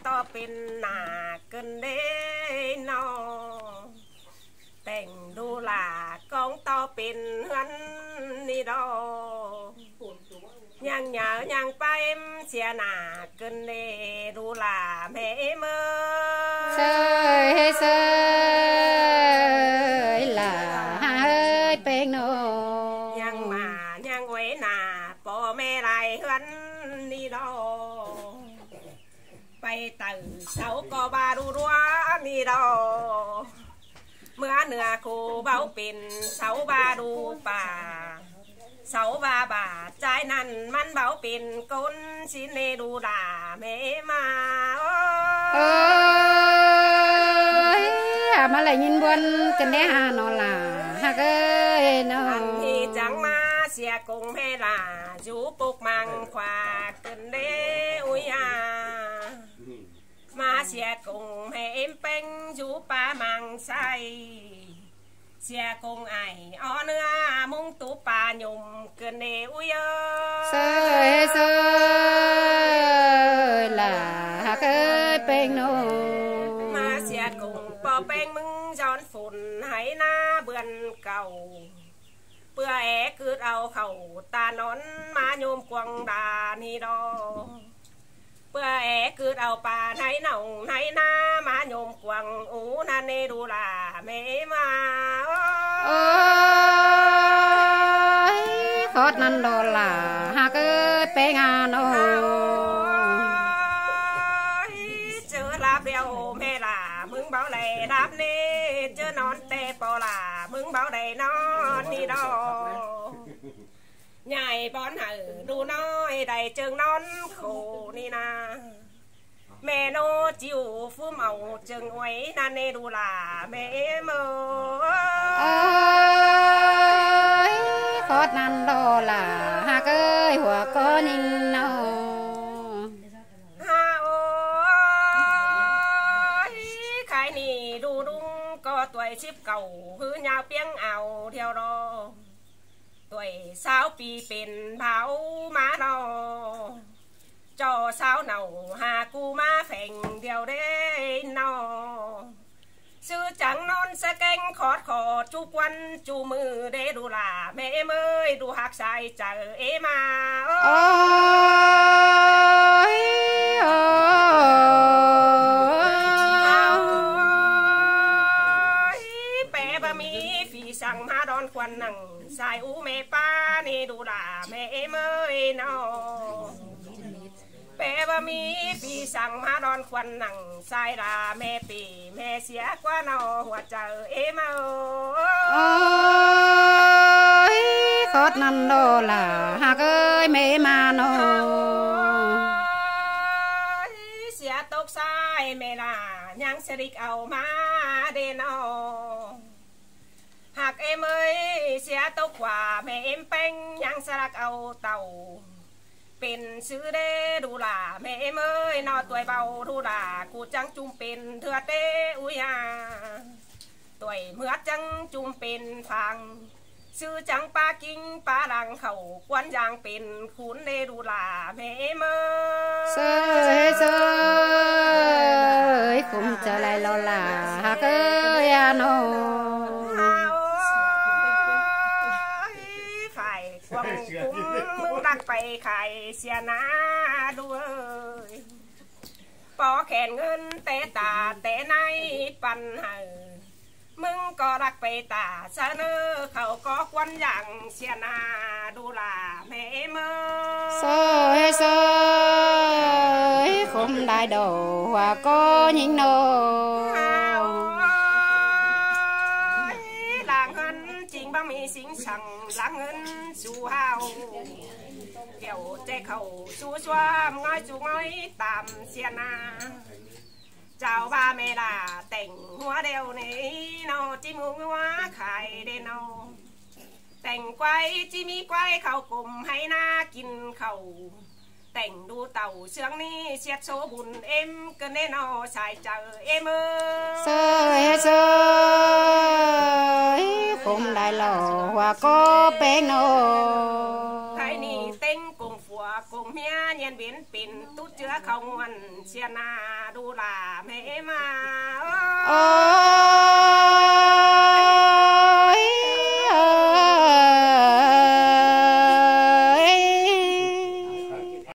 ต่อเป็นหนาเกินเด้นอแต่งดูหลากองต่อเป็นหันนี่ดอยังเหยายังไปเสียหนาเกินเด้ดูหลาแม่เมื่อเสยหล่าเฮ้ยเป็นโนยังมายังไว้หนาป่อแม่ไรหันนี่ดอไปตื่นเสาก็บาดูรัวนี่ดอเมื่อเหนือคูเบาเป็นเสาบาดูป่าเสาบาบาใจนั่นมันเบาเป็นก้นสิเนดูด่าแม่มาเอ้ยมาเลยยินบนกันได้ฮานอล่ะฮักเอ้ยนอที่จังมาเสียกงแม่ล่ะจูปุกมังขวากันเด้อุยามาเสียกงแม่เอ็มเป็นจูปามังใสเสียกงไออ้อเนื้อมุงตูปาหยุ่มเกินเดอุยเสยล่ะฮักเอ้ยเป็นโนมาเสียกงปอเป็นมึงย้อนฝุ่นให้หน้าเบือนเก่าเปื่อแอกคือเอาเข่าตานอนมาโยมกวงดานี่ดอเปื่อแอกคือเอาปลาให้หน่องให้หน้ามาโยมกวงอูนันเนดูลาเมมาโอ้ยขอดนันดอลล่ะฮักเอ้ยเป็นงานโอเจอลาบเดียวแม่ล่ะมึงเบาเลยรับนี่เจอนอนเตะปอล่ะมึงเบาได้นอนนี่ดอใหญ่บอนหือดูน้อยได้เจิงนอนโคนี่นาแม่โนจิ๋วฟูเมาเจิงไว้นันเนดูล่ะแม่เมื่อขอดนันดอล่ะฮักเอ้ยหัวก้อนยิงนอใครนี่ดูดุงก็ตัวชิบเก่าหือยาวเปียงเอาเที่ยวรอตัวสาวปีเป็นเผามาดอจอสาวเหนาหากูมาแฝงเดียวเด้นอซื้อจังนอนสะเก่งขอดขอจุกวันจูมือเดดูล่ะแม่เมยดูหักใส่เจอเอมาโอ้ยแปะบะมีฝีสั่งมาดอนควันหนังใส่อูแม่ป้านี่ดูล่ะแม่เมยนอแปะบะมีฝีสั่งมาดอนควันหนังใส่ลาแม่ปีแม่เสียกว่านอหัวเจอเอมาโอ้ยขอดนันโดล่ะฮักเอ้ยแม่มาโนเสียตกสายแม่ล่ะยังสริกเอามาเดนอหากเอ็มเอ้ยเสียตกกว่าแม่เอ็มเป็นยังสลักเอาเต่าเป็นซื้อเดดูล่ะแม่เอ็มเอ้ยนอตัวเบาดูล่ะกูจังจุ่มเป็นเถื่อเตอุยาตัวเมื่อจังจุ่มเป็นฟังซื้อจังปลากิ้งปลาลังเขาควันยางเป็นขุนเดดูล่ะแม่เอ็มเอ้ยเสยคุมจะไล่เราล่ะฮักเอ้ยอาโนวังคุ้มมึงรักไปขายเสียนาด้วยปอแขนเงินเตะตาเตะในปันหามึงก็รักไปตาเสนอเขาก็ควันอย่างเสียนาดูล่ะแม่เมื่อเสยคมได้ดอกว่าก็ยิงโนบ่มีสิงสั่งล้างเงินสู่เฮาเดี๋ยวใจเขาสู่สวามง่อยสู่ง่อยตามเสียนาเจ้าบ้าเมล่าแต่งหัวเดียวนี้นอจิ้มหัวไข่เดนอแต่งไกวจิมีไกวเขากลมให้หน้ากินเขาแต่งดูเต่าเชืองนี้เสียดโซบุญเอ็มก็แน่นอชายเจอเอ็มเสยคมได้หล่อว่าก็เป็นโนใครนี่เต็งกงฝัว cùng mía nhiên biến pin tút chứa không nguồn chia na đu là mẹ mà ơi